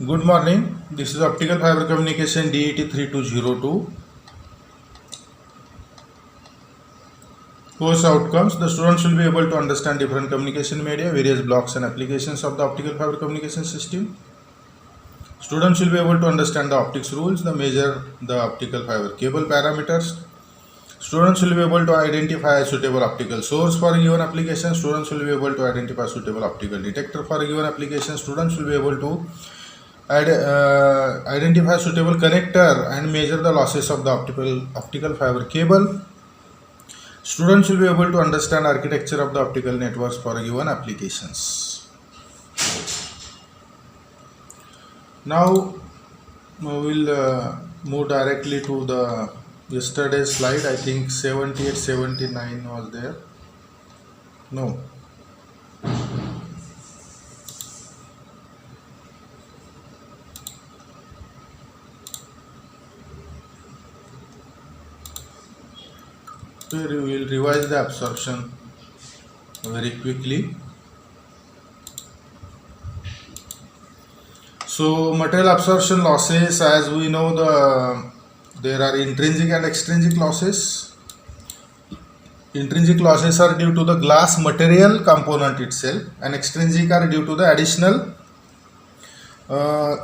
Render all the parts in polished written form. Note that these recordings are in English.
Good morning. This is Optical Fiber Communication DET 3202. Course outcomes. The students will be able to understand different communication media, various blocks and applications of the optical fiber communication system. Students will be able to understand the optics rules, measure the optical fiber cable parameters. Students will be able to identify a suitable optical source for a given application. Students will be able to identify suitable optical detector for a given application. Students will be able to identify suitable connector and measure the losses of the optical fiber cable. Students will be able to understand architecture of the optical networks for given applications. Now we will move directly to the yesterday's slide. I think 78, 79 was there. No. We will revise the absorption very quickly. So material absorption losses, as we know, there are intrinsic and extrinsic losses. Intrinsic losses are due to the glass material component itself, and extrinsic are due to the additional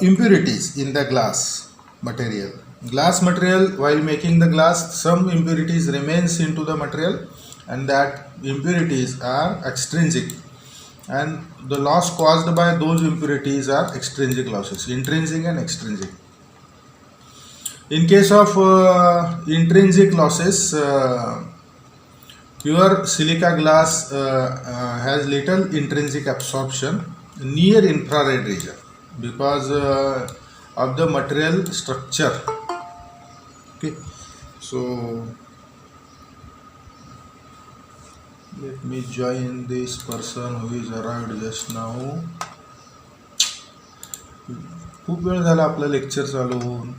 impurities in the glass material. Glass material, while making the glass, some impurities remains into the material, and that impurities are extrinsic, and the loss caused by those impurities are extrinsic losses, intrinsic and extrinsic. In case of intrinsic losses, pure silica glass has little intrinsic absorption near infrared region because of the material structure. Okay, so let me join this person who is arrived just now. खूप वेळ झाला आपलं lecture चालू होऊन.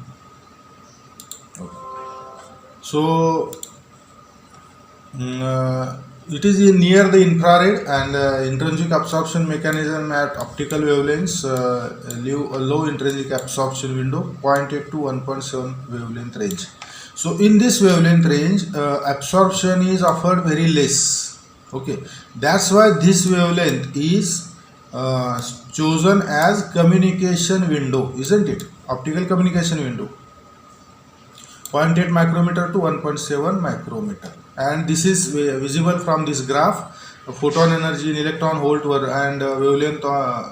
So it is near the infrared, and intrinsic absorption mechanism at optical wavelengths leave a low intrinsic absorption window, 0.8 to 1.7 wavelength range. So in this wavelength range, absorption is offered very less. Okay, that's why this wavelength is chosen as communication window, isn't it? Optical communication window, 0.8 micrometer to 1.7 micrometer. And this is visible from this graph. Photon energy in electron volt and wavelength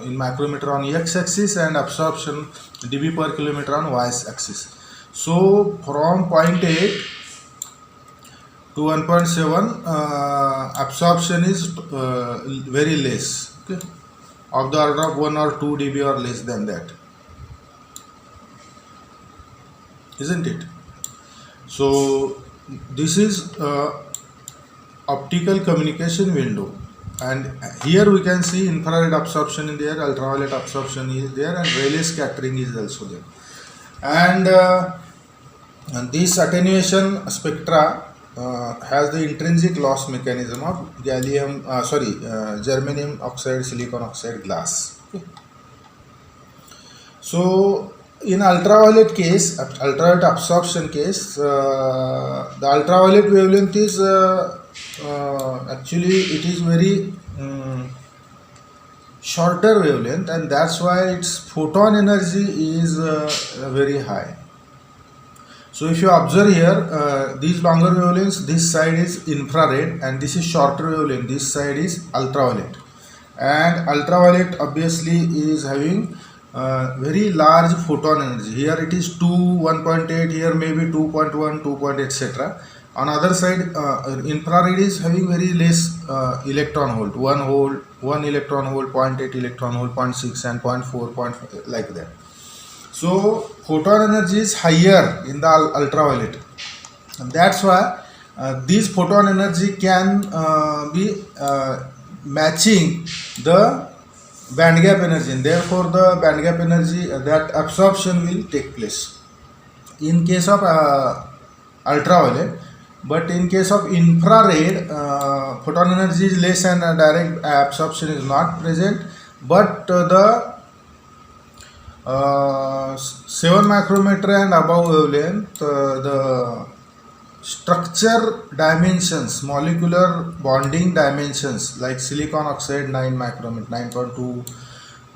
in micrometer on x-axis, and absorption dB per kilometer on y-axis. So from 0.8 to 1.7 absorption is very less, okay, of the order of 1 or 2 dB or less than that, isn't it? So this is optical communication window, and here we can see infrared absorption is there, ultraviolet absorption is there, and Rayleigh scattering is also there. And this attenuation spectra has the intrinsic loss mechanism of germanium oxide, silicon oxide glass. Okay. So in ultraviolet case, ultraviolet absorption case, the ultraviolet wavelength is actually it is very shorter wavelength, and that's why its photon energy is very high. So if you observe here, these longer wavelengths, this side is infrared, and this is shorter wavelength, this side is ultraviolet. And ultraviolet obviously is having very large photon energy. Here it is 2, 1.8, here maybe 2.1, 2. etc. On other side, infrared is having very less electron volt, 1 electron volt, 0.8 electron volt, 0.6 and 0.4, 0.5, like that. So photon energy is higher in the ultraviolet, and that's why this photon energy can be matching the band gap energy, and therefore the band gap energy, that absorption will take place in case of ultraviolet. But in case of infrared, photon energy is less and direct absorption is not present, but the 7 micrometer and above wavelength, the structure dimensions, molecular bonding dimensions, like silicon oxide 9 micrometer, 9.2,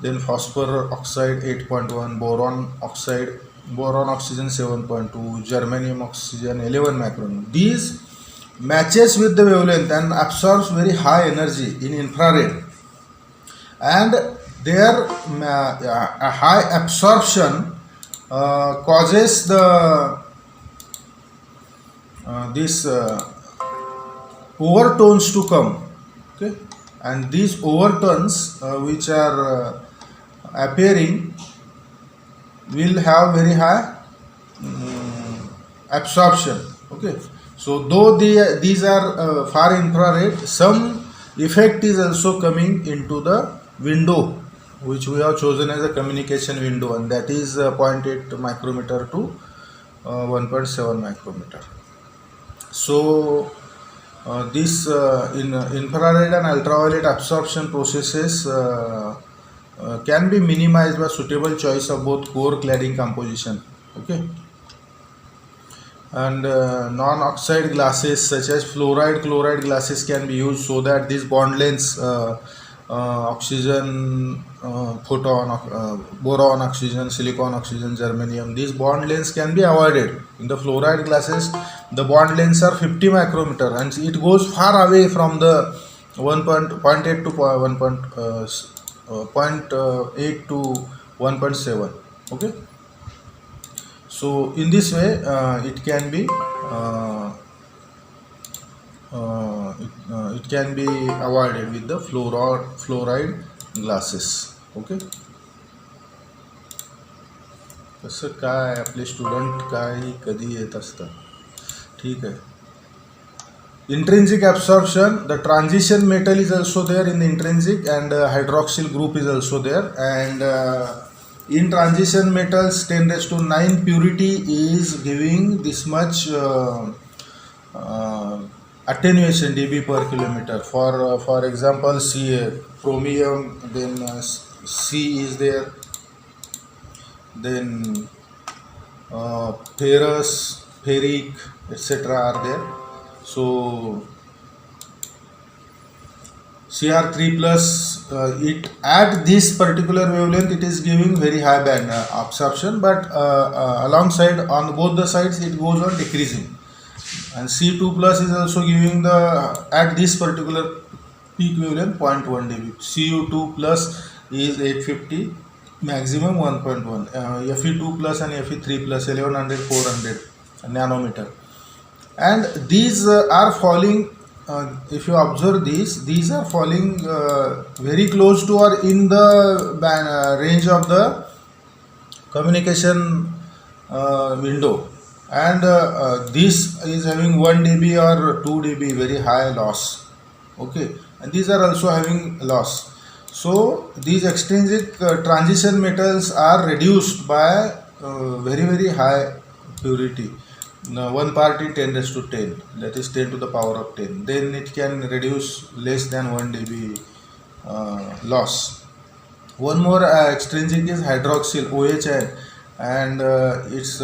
then phosphor oxide 8.1, boron oxygen 7.2, germanium oxygen 11 micrometer. These matches with the wavelength and absorbs very high energy in infrared, and their high absorption causes the this overtones to come. Okay, and these overtones which are appearing will have very high absorption. Okay, so though these are far infrared, some effect is also coming into the window which we have chosen as a communication window, and that is 0.8 micrometer to 1.7 micrometer. So this in infrared and ultraviolet absorption processes can be minimized by suitable choice of both core cladding composition. Okay, and non-oxide glasses such as fluoride, chloride glasses can be used so that these bond lengths oxygen, photon, boron oxygen, silicon oxygen, germanium, these bond lengths can be avoided. In the fluoride glasses, the bond lengths are 50 micrometer and it goes far away from the 1.8 to 0.8 to 1.7. Okay, so in this way it can be it can be avoided with the fluoride glasses. Okay, तसं काय आपले student काय कधी येत असतात. ठीक आहे. Intrinsic absorption, the transition metal is also there in the intrinsic, and hydroxyl group is also there, and in transition metals 10 raised to 9 purity is giving this much attenuation dB per kilometer. For example, chromium, then C is there, then ferrous, ferric, etc. are there. So Cr3 plus it at this particular wavelength it is giving very high band absorption, but alongside on both the sides it goes on decreasing. And C2 plus is also giving the at this particular peak wavelength 0.1 dB. Cu2 plus is 850, maximum 1.1. Fe2 plus and Fe3 plus 1100, 400 nanometer. And these are falling, if you observe these are falling very close to or in the range of the communication window, and this is having 1 dB or 2 dB very high loss. Okay, and these are also having loss. So these extrinsic transition metals are reduced by very high purity. Now, 1 part in 10 raised to 10, that is 10 to the power of 10. Then it can reduce less than 1 dB loss. One more extrinsic is hydroxyl, OH, and its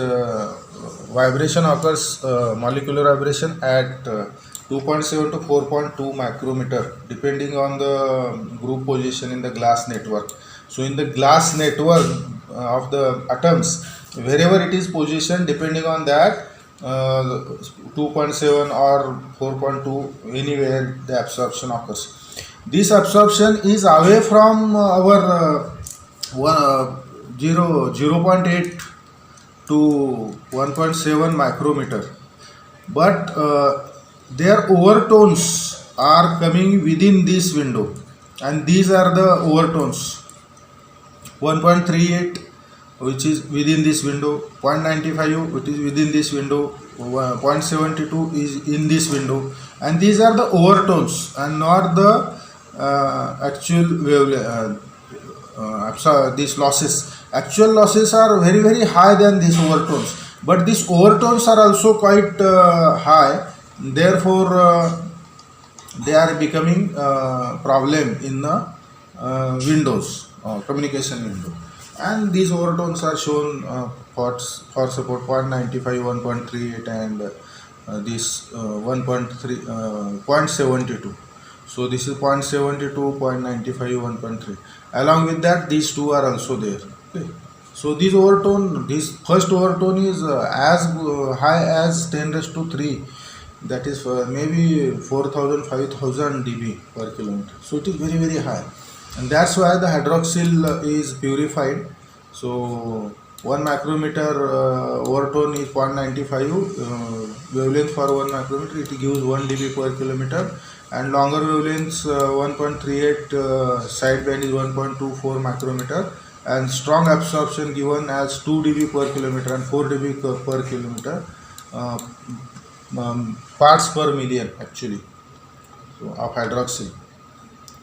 vibration occurs, molecular vibration at 2.7 to 4.2 micrometer depending on the group position in the glass network. So in the glass network of the atoms, wherever it is positioned, depending on that 2.7 or 4.2, anywhere the absorption occurs. This absorption is away from our 0.8 to 1.7 micrometer, but their overtones are coming within this window, and these are the overtones. 1.38 which is within this window, 0.95 which is within this window, 0.72 is in this window, and these are the overtones and not the actual wavelength. These losses, actual losses are very high than these overtones, but these overtones are also quite high, therefore they are becoming problem in the windows, communication window. and these overtones are shown for support 0.95, 1.38, and this 1.3, 0.72. So this is 0.72, 0.95, 1.3. Along with that, these two are also there. Okay. So this overtone, this first overtone is as high as 10 raised to 3. That is maybe 4,000, 5,000 dB per kilometer. So it is very, very high. And that's why the hydroxyl is purified. So 1 micrometer overtone is 0.95 wavelength for 1 micrometer. It gives 1 dB per kilometer, and longer wavelengths 1.38 sideband is 1.24 micrometer, and strong absorption given as 2 dB per kilometer and 4 dB per kilometer parts per million actually, so of hydroxyl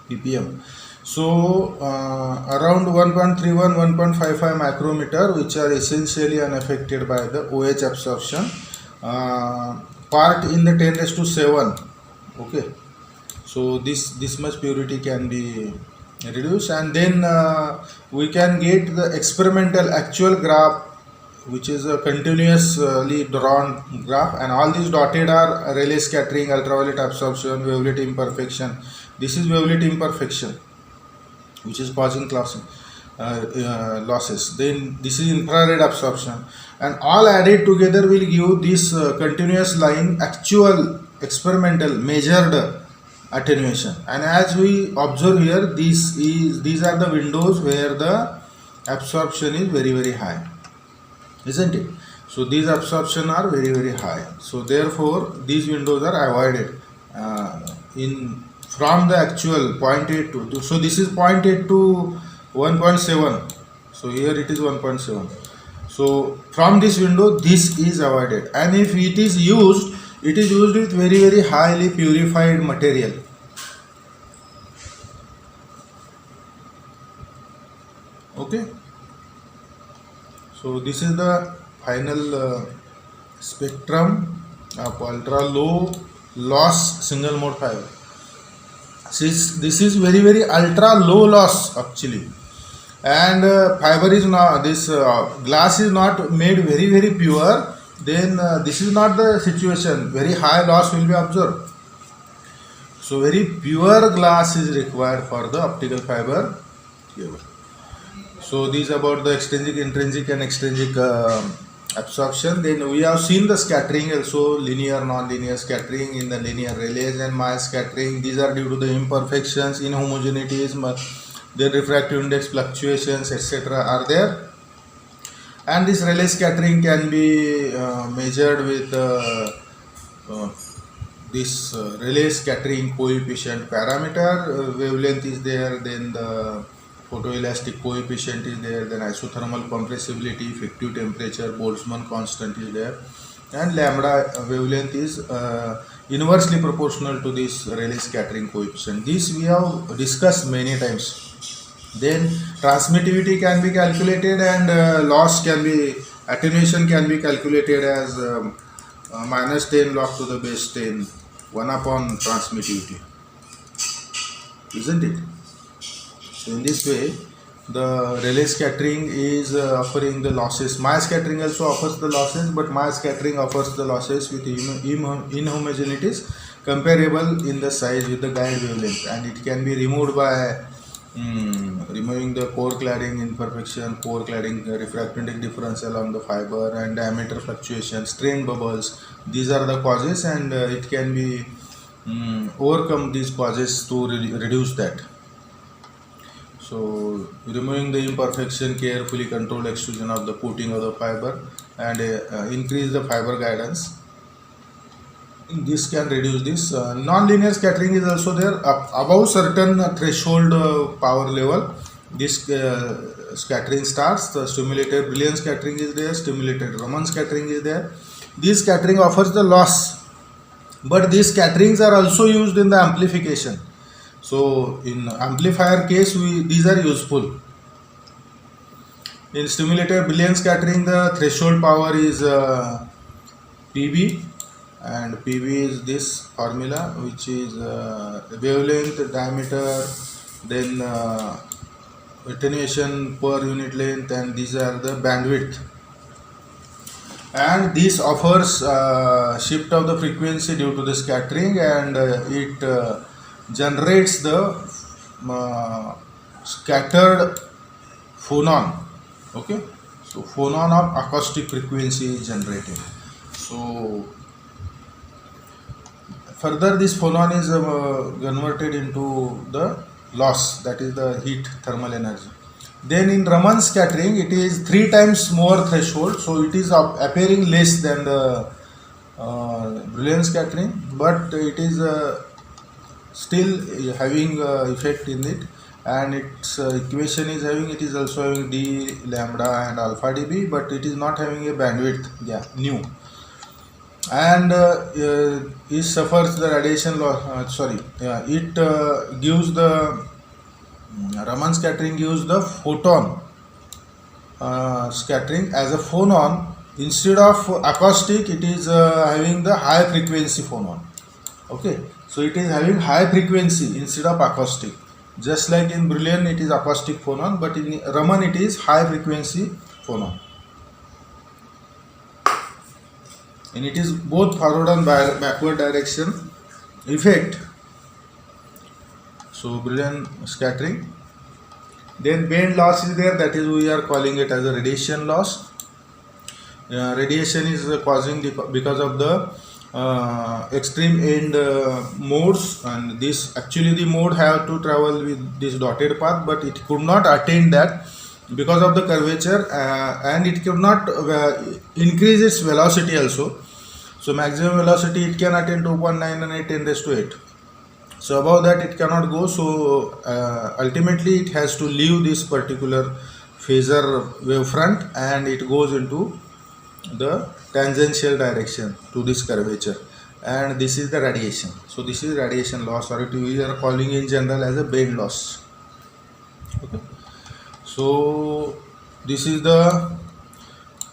ppm. So around 1.31, 1.55 micrometer, which are essentially unaffected by the OH absorption, part in the 10 raised to 7. Okay, so this much purity can be reduced, and then we can get the experimental actual graph, which is a continuously drawn graph, and all these dotted are Rayleigh scattering, ultraviolet absorption, wavelet imperfection. This is wavelet imperfection, which is causing losses. Then this is infrared absorption, and all added together will give this continuous line actual experimental measured attenuation. And as we observe here, these are the windows where the absorption is very, very high, isn't it? So these absorption are very, very high. So therefore these windows are avoided in from the actual 0.8 to, so this is 0.8 to 1.7. So here it is 1.7. So from this window this is avoided, and if it is used with very, very highly purified material. Okay. So this is the final spectrum of ultra low loss single mode fiber. This is very, very ultra low loss actually, and fiber is not, this glass is not made very, very pure. Then this is not the situation. Very high loss will be observed. So very pure glass is required for the optical fiber cable. So these about the extrinsic, intrinsic, and extrinsic absorption. Then we have seen the scattering also, linear, non-linear scattering in the linear relays, and Maya scattering. These are due to the imperfections, inhomogeneities, the refractive index fluctuations, etc. are there. And this Rayleigh scattering can be measured with this Rayleigh scattering coefficient parameter. Wavelength is there, then the photoelastic coefficient is there, then isothermal compressibility, effective temperature, Boltzmann constant is there, and lambda wavelength is inversely proportional to this Rayleigh scattering coefficient. This we have discussed many times. Then transmittivity can be calculated, and loss can be, attenuation can be calculated as minus 10 log to the base 10 1 upon transmittivity, isn't it? So in this way the Rayleigh scattering is offering the losses. Maya scattering also offers the losses, but Maya scattering offers the losses with inhomogeneities comparable in the size with the guide wavelength, and it can be removed by removing the pore cladding imperfection, pore cladding refractive index difference along the fiber, and diameter fluctuation, strain bubbles. These are the causes, and it can be overcome these causes to reduce that. So removing the imperfection, carefully controlled extrusion of the coating of the fiber, and increase the fiber guidance. This can reduce this. Non-linear scattering is also there above certain threshold power level. This scattering starts. The stimulated Brillouin scattering is there, stimulated Raman scattering is there. This scattering offers the loss, but these scatterings are also used in the amplification. So in amplifier case, these are useful. In stimulated Brillouin scattering, the threshold power is PB, and PB is this formula, which is wavelength, diameter, then attenuation per unit length, and these are the bandwidth. And this offers shift of the frequency due to the scattering, and it generates the scattered phonon. Okay, so phonon of acoustic frequency is generated. So further this phonon is converted into the loss, that is the heat thermal energy. Then in Raman scattering it is 3 times more threshold, so it is appearing less than the Brillouin scattering, but it is still having effect in it, and its equation is having, it is also having d lambda and alpha dB, but it is not having a bandwidth nu, and it suffers the radiation loss. It gives the Raman scattering gives the photon scattering as a phonon. Instead of acoustic, it is having the high frequency phonon. Okay, so it is having high frequency instead of acoustic. Just like in Brillouin it is acoustic phonon, but in Raman it is high frequency phonon. And it is both forward and backward direction effect. So Brillouin scattering. Then band loss is there, that is we are calling it as a radiation loss. Radiation is causing because of the extreme end modes, and this actually the mode have to travel with this dotted path, but it could not attain that because of the curvature, and it could not increase its velocity also. So maximum velocity it can attain 2.9 and 10^8. So above that it cannot go, so ultimately it has to leave this particular phasor wavefront, and it goes into the tangential direction to this curvature, and this is the radiation. So this is radiation loss, or we are calling in general as a band loss. Okay, so this is the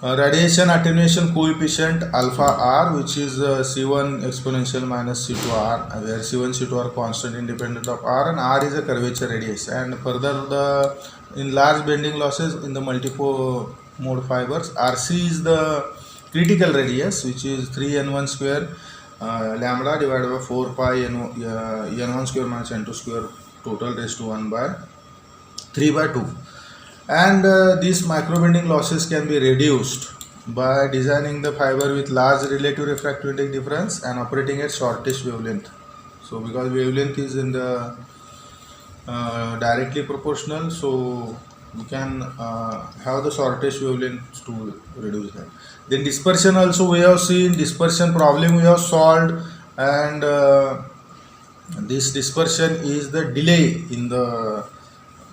radiation attenuation coefficient alpha r, which is C1 exponential minus C2 r, where C1 C2 are constant independent of r, and r is a curvature radius. And further in large bending losses in the multi-mode fibers, RC is the critical radius, which is 3n1 square lambda divided by 4 pi n1 square minus n2 square total raised to 1 by 3 by 2. And these microbending losses can be reduced by designing the fiber with large relative refractive index difference and operating at shortest wavelength. So because wavelength is in the directly proportional, so we can have the shortest wavelength to reduce that. Then dispersion also we have seen, dispersion problem we have solved, and this dispersion is the delay in the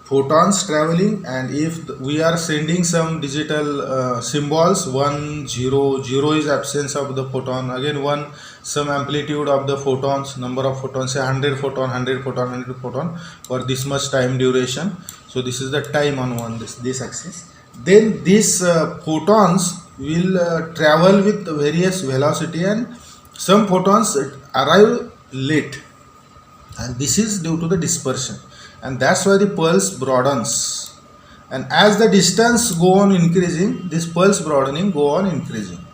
photons traveling. And if we are sending some digital symbols, 1 0 0 is absence of the photon, again 1 some amplitude of the photons, number of photons, say 100 photon 100 photon 100 photon for this much time duration. So this is the time on this axis. Then these photons will travel with various velocity, and some photons arrive late, and this is due to the dispersion, and that's why the pulse broadens. And as the distance go on increasing, this pulse broadening go on increasing.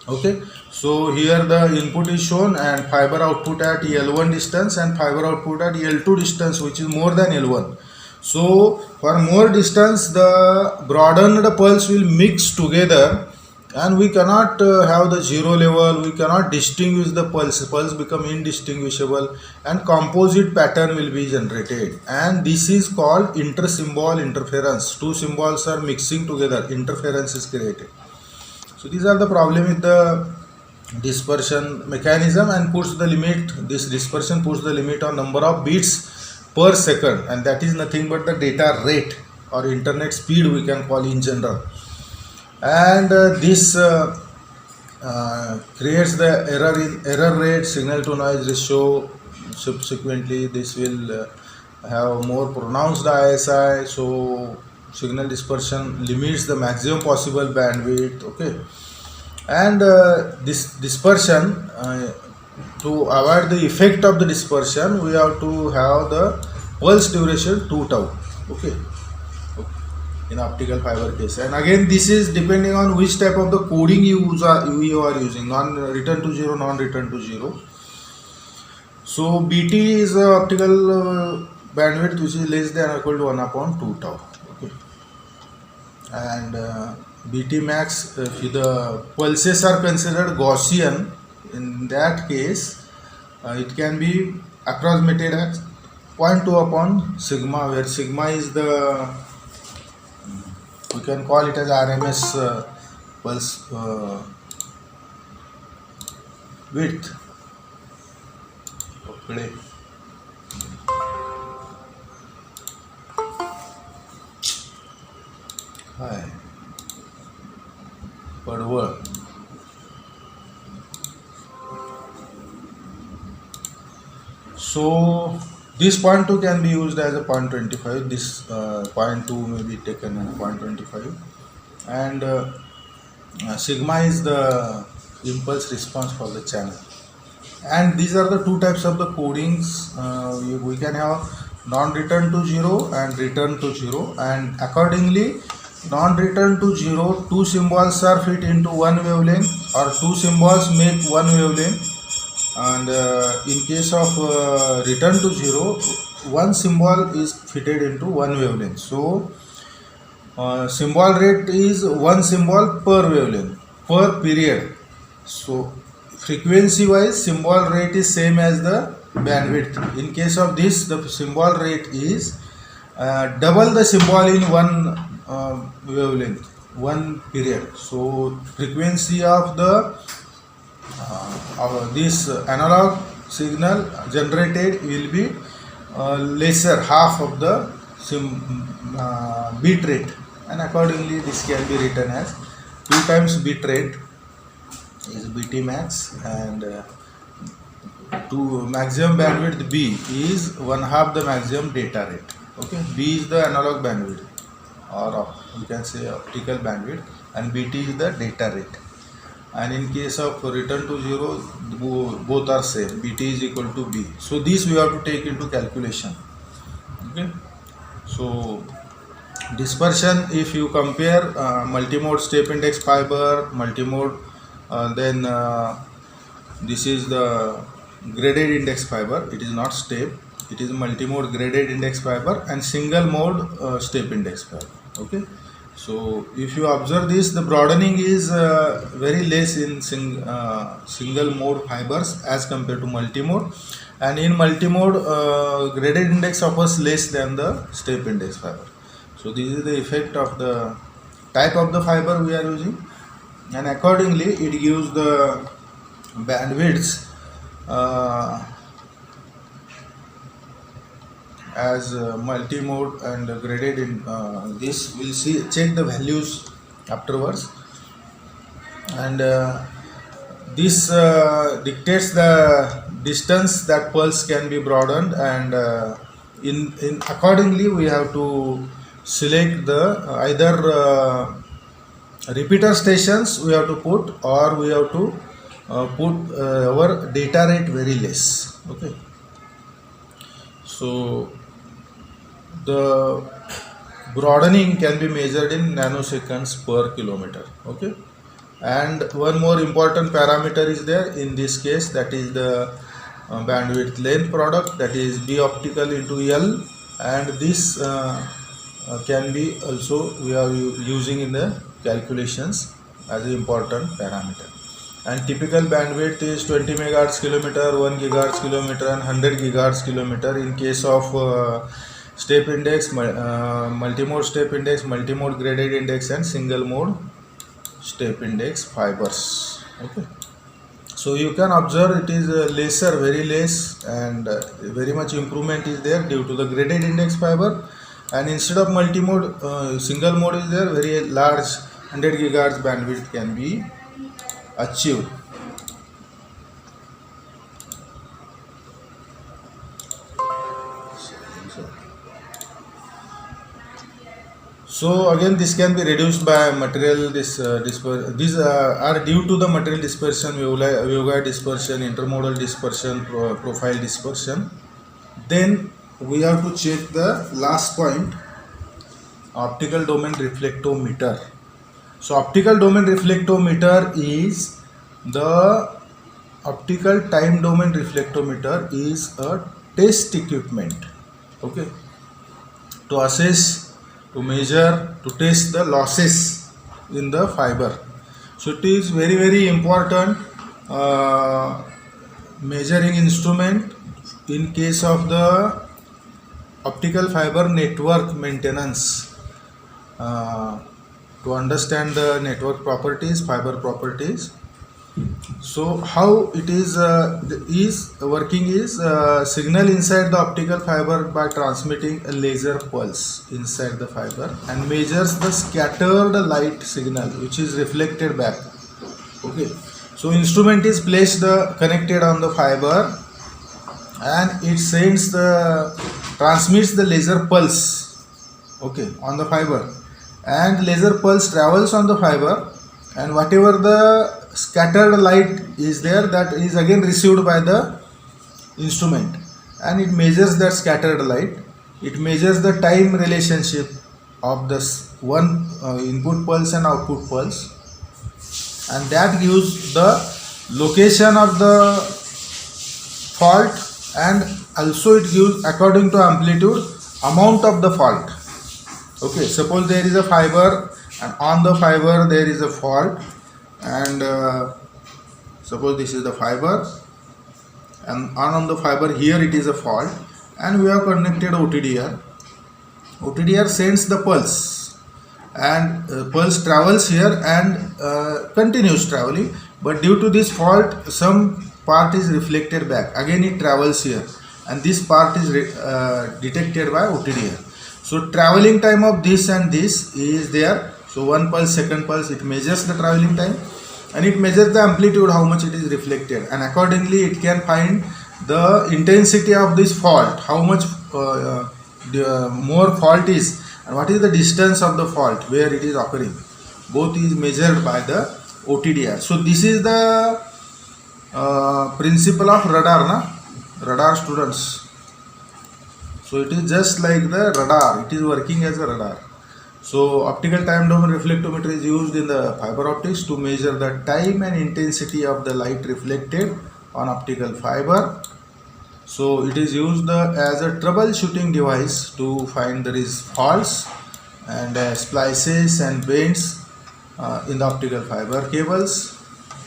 Okay, so here the input is shown, and fiber output at L1 distance and fiber output at L2 distance, which is more than L1. So for more distance, the broadened pulse will mix together, and we cannot have the zero level, we cannot distinguish the pulse become indistinguishable, and composite pattern will be generated, and this is called inter-symbol interference. Two symbols are mixing together, interference is created. So these are the problem with the dispersion mechanism, and puts the limit, this dispersion puts the limit on number of bits per second, and that is nothing but the data rate or internet speed we can call in general. And this creates the error rate, signal to noise ratio. Subsequently this will have more pronounced ISI, so signal dispersion limits the maximum possible bandwidth. Okay, and this dispersion, to avoid the effect of the dispersion, we have to have the pulse duration 2 tau. Okay, in optical fiber case. And again, this is depending on which type of the coding you are using, return to zero, non-return to zero. So BT is a optical bandwidth which is less than or equal to 1 upon 2 tau. Okay. And BT max, if the pulses are considered Gaussian, in that case it can be approximated as 0.2 upon sigma, where sigma is the, we can call it as RMS pulse width. Okay. Hi. Padwar. So this 0.2 can be used as a 0.25. This 0.2 may be taken as 0.25, and sigma is the impulse response for the channel. And these are the two types of the codings. We can have non-return to zero and return to zero, and accordingly non-return to zero, two symbols are fit into one wavelength, or two symbols make one wavelength. And in case of return to zero, one symbol is fitted into one wavelength. So symbol rate is one symbol per wavelength per period. So frequency wise, symbol rate is same as the bandwidth. In case of this, the symbol rate is double the symbol in one wavelength, one period. So frequency of the this analog signal generated will be lesser, half of the bit rate, and accordingly this can be written as 2 times bit rate is BT max, and to maximum bandwidth B is 1/2 the maximum data rate. Okay, B is the analog bandwidth, or you can say optical bandwidth, and BT is the data rate. And in case of return to zero, both are same, BT is equal to B. So this we have to take into calculation. Okay, so dispersion, if you compare multimode step index fiber, multimode, then this is the graded index fiber. It is not step, it is multimode graded index fiber, and single mode step index fiber. Okay, so if you observe this, the broadening is very less in single mode fibers as compared to multimode, and in multimode graded index offers less than the step index fiber. So this is the effect of the type of the fiber we are using, and accordingly it gives the bandwidths as multimode and graded in this. We'll see, check the values afterwards, and this dictates the distance that pulse can be broadened, and in accordingly we have to select the either repeater stations we have to put, or we have to put our data rate very less. Okay, so the broadening can be measured in nanoseconds per kilometer. Okay, and one more important parameter is there in this case, that is the bandwidth length product, that is B optical into L, and this can be also we are using in the calculations as an important parameter. And typical bandwidth is 20 megahertz kilometer, 1 gigahertz kilometer, and 100 gigahertz kilometer in case of step index, multimode step index, multimode graded index, and single mode step index fibers. Okay, so you can observe it is lesser, very less, and very much improvement is there due to the graded index fiber, and instead of multimode, single mode is there, very large 100 gigahertz bandwidth can be achieved. So again, this can be reduced by material these are due to the material dispersion, waveguide dispersion, intermodal dispersion, profile dispersion. Then we have to check the last point, optical domain reflectometer. So optical domain reflectometer is the optical time domain reflectometer is a test equipment, okay, to assess, to measure, to test the losses in the fiber. So it is very important measuring instrument in case of the optical fiber network maintenance, to understand the network properties, fiber properties. So how it is working is signal inside the optical fiber by transmitting a laser pulse inside the fiber and measures the scattered light signal which is reflected back. Okay, so instrument is placed connected on the fiber and it transmits the laser pulse, okay, on the fiber, and laser pulse travels on the fiber, and whatever the scattered light is there, that is again received by the instrument and it measures that scattered light. It measures the time relationship of this one input pulse and output pulse, and that gives the location of the fault, and also it gives according to amplitude amount of the fault. Okay, suppose there is a fiber and on the fiber there is a fault, and suppose this is the fiber and on the fiber here it is a fault, and we have connected OTDR. OTDR sends the pulse and pulse travels here and continues traveling, but due to this fault some part is reflected back, again it travels here, and this part is detected by OTDR. So traveling time of this and this is there. So one pulse, second pulse, it measures the traveling time and it measures the amplitude, how much it is reflected, and accordingly it can find the intensity of this fault, how much the more fault is and what is the distance of the fault where it is occurring. Both is measured by the OTDR. So this is the principle of radar, radar students. So it is just like the radar, it is working as a radar. So optical time domain reflectometer is used in the fiber optics to measure the time and intensity of the light reflected on optical fiber. So it is used as a troubleshooting device to find there is faults and splices and bends in the optical fiber cables.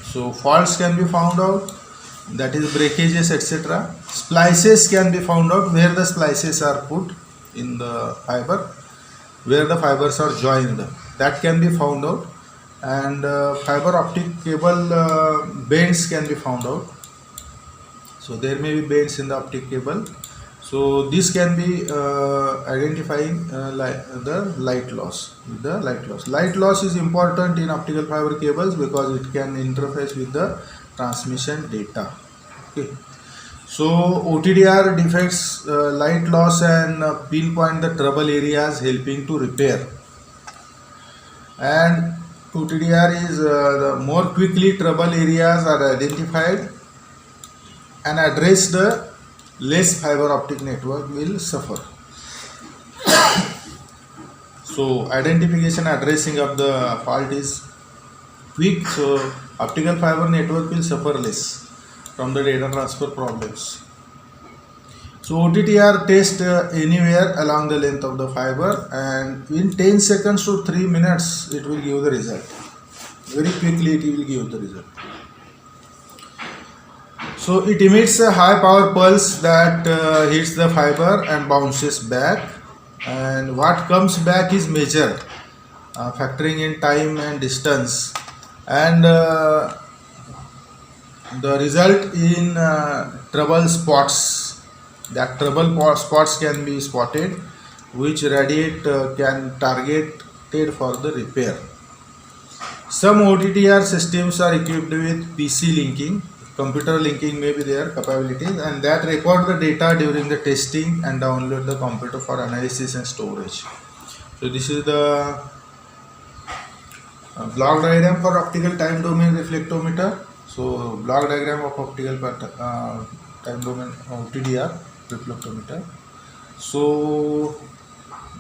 So faults can be found out, that is breakages, etc. Splices can be found out where the splices are put in the fiber, where the fibers are joined, that can be found out, and fiber optic cable bends can be found out. So there may be bends in the optic cable. So this can be identifying the light loss. Light loss is important in optical fiber cables because it can interface with the transmission data. Okay. So OTDR detects light loss and pinpoint the trouble areas, helping to repair. And OTDR is the more quickly trouble areas are identified and addressed, the less fiber optic network will suffer. So identification, addressing of the fault is quick, so optical fiber network will suffer less from the data transfer problems. So OTDR test anywhere along the length of the fiber, and in 10 seconds to 3 minutes it will give the result. Very quickly it will give the result. So it emits a high power pulse that hits the fiber and bounces back, and what comes back is measured, factoring in time and distance, and the result in trouble spots. That trouble spots can be spotted, which radiate can targeted for the repair. Some OTDR systems are equipped with PC linking, computer linking may be their capabilities, and that record the data during the testing and download the computer for analysis and storage. So this is the block diagram for optical time domain reflectometer. So block diagram of optical time domain OTDR reflectometer. So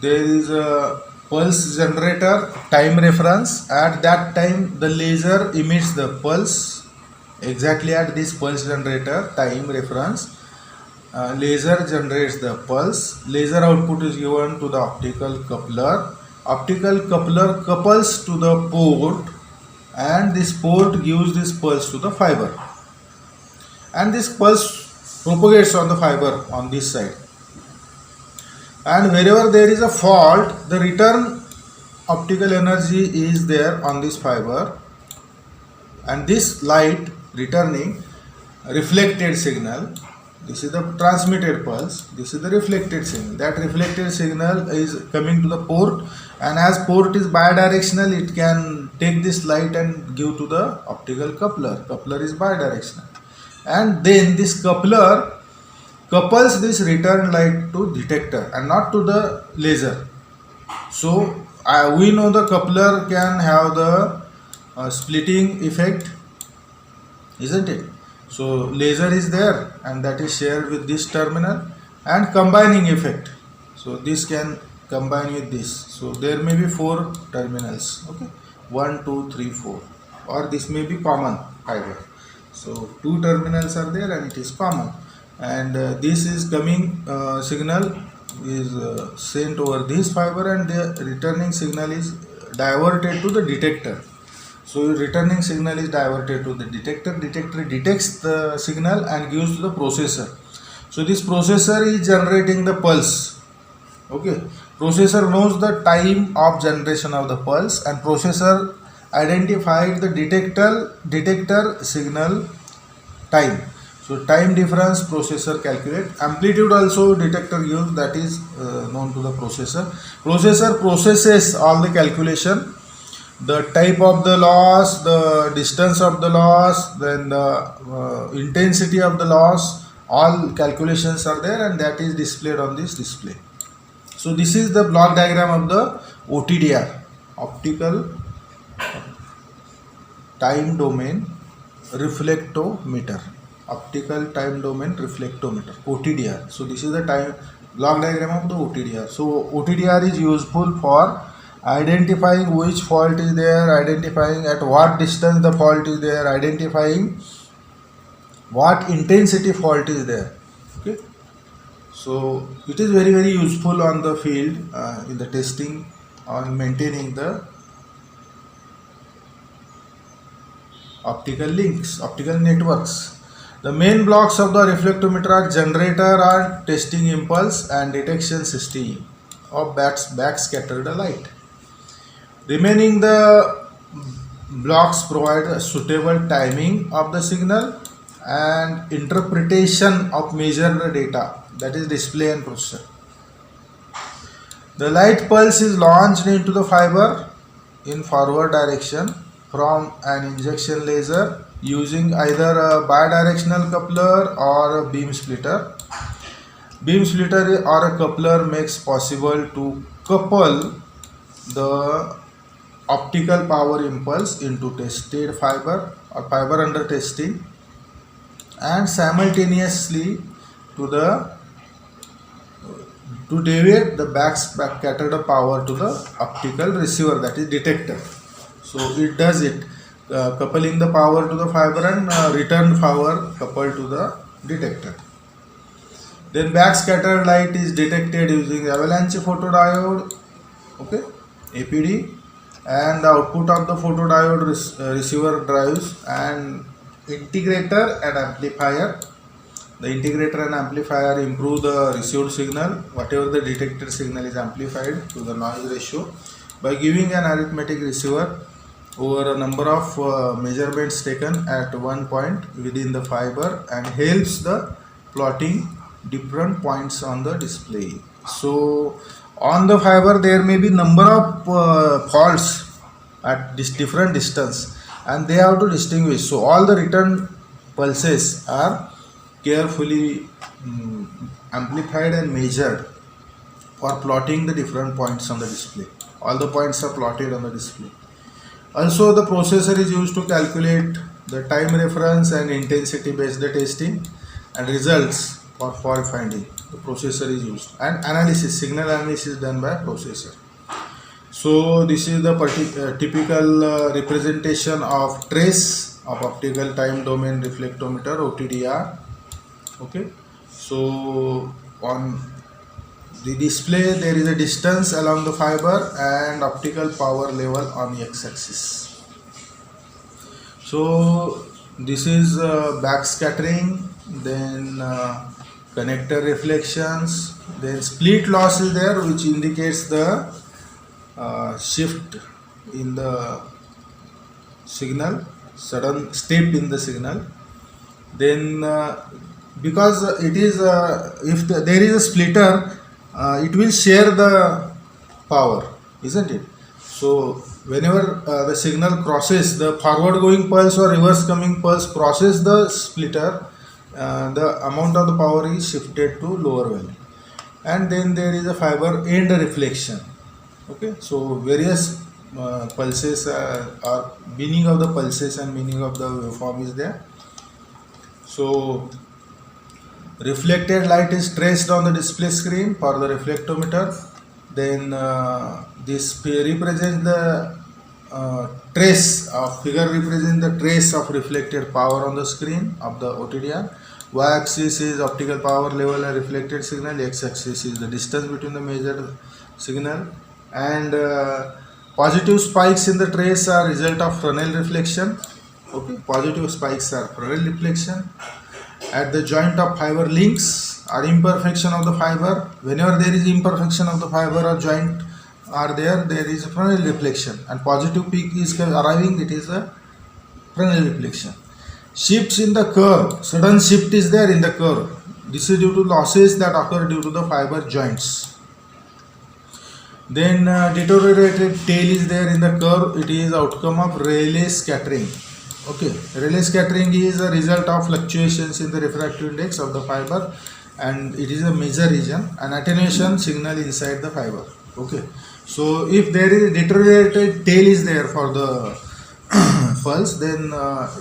there is a pulse generator, time reference. At that time the laser emits the pulse. Exactly at this pulse generator time reference, laser generates the pulse. Laser output is given to the optical coupler. Optical coupler couples to the port, and this port gives this pulse to the fiber, and this pulse propagates on the fiber on this side. And wherever there is a fault, the return optical energy is there on this fiber, and this light returning reflected signal. This is the transmitted pulse, this is the reflected signal. That reflected signal is coming to the port, and as port is bidirectional, it can take this light and give to the optical coupler. Coupler is bidirectional, and then this coupler couples this return light to detector and not to the laser. So we know the coupler can have the splitting effect, isn't it? So laser is there, and that is shared with this terminal, and combining effect. So this can combine with this. So there may be 4 terminals. Okay, 1, 2, 3, 4, or this may be common fiber. So 2 terminals are there, and it is common. And this is coming signal is sent over this fiber, and the returning signal is diverted to the detector. So returning signal is diverted to the detector. Detector detects the signal and gives to the processor. So this processor is generating the pulse. Okay, processor knows the time of generation of the pulse, and processor identified the detector signal time. So time difference processor calculate. Amplitude also detector gives, that is known to the processor. Processor processes all the calculation, the type of the loss, the distance of the loss, then the intensity of the loss, all calculations are there, and that is displayed on this display. So this is the block diagram of the OTDR, optical time domain reflectometer. Optical time domain reflectometer, OTDR. So this is the time block diagram of the OTDR. So OTDR is useful for identifying which fault is there, identifying at what distance the fault is there, identifying what intensity fault is there. Okay, so it is very useful on the field in the testing on maintaining the optical links, optical networks. The main blocks of the reflectometer are generator and testing impulse and detection system of backscattered light. Remaining the blocks provide a suitable timing of the signal and interpretation of measured data, that is display and processor. The light pulse is launched into the fiber in forward direction from an injection laser using either a bidirectional coupler or a beam splitter. Beam splitter or a coupler makes possible to couple the optical power impulse into tested fiber or fiber under testing, and simultaneously to deviate the backscattered power to the optical receiver, that is detector. So it does it, coupling the power to the fiber and return power coupled to the detector. Then backscattered light is detected using avalanche photodiode, okay, APD, and the output of the photodiode receiver drives an integrator and amplifier. The integrator and amplifier improve the received signal, whatever the detected signal is amplified to the noise ratio by giving an arithmetic receiver over a number of measurements taken at one point within the fiber, and helps the plotting different points on the display. So on the fiber there may be number of faults at this different distance, and they have to distinguish. So all the return pulses are carefully amplified and measured for plotting the different points on the display. All the points are plotted on the display. Also the processor is used to calculate the time reference and intensity based testing and results for fault finding. The processor is used, and analysis, signal analysis done by processor. So this is the typical representation of trace of optical time domain reflectometer OTDR. Okay, so on the display there is a distance along the fiber and optical power level on the x-axis. So this is back scattering, then connector reflections, then split loss is there, which indicates the shift in the signal, sudden step in the signal. Then because it is if there is a splitter, it will share the power, isn't it? So whenever the signal crosses, the forward going pulse or reverse coming pulse crosses the splitter, the amount of the power is shifted to lower value. And then there is a fiber end reflection. Okay, so various pulses are meaning of the pulses and meaning of the waveform is there. So reflected light is traced on the display screen for the reflectometer. Then this represents the trace of figure represents the trace of reflected power on the screen of the OTDR. Y-axis is optical power level and reflected signal. X-axis is the distance between the measured signal. And positive spikes in the trace are result of Fresnel reflection. Okay, positive spikes are Fresnel reflection. At the joint of fiber links are imperfection of the fiber. Whenever there is imperfection of the fiber or joint are there, there is a Fresnel reflection, and positive peak is arriving, it is a Fresnel reflection. Shifts in the curve, sudden shift is there in the curve. This is due to losses that occur due to the fiber joints. Then deteriorated tail is there in the curve. It is outcome of Rayleigh scattering. Okay, Rayleigh scattering is a result of fluctuations in the refractive index of the fiber, and it is a major region, and attenuation signal inside the fiber. Okay, so if there is deteriorated tail is there for the pulse, then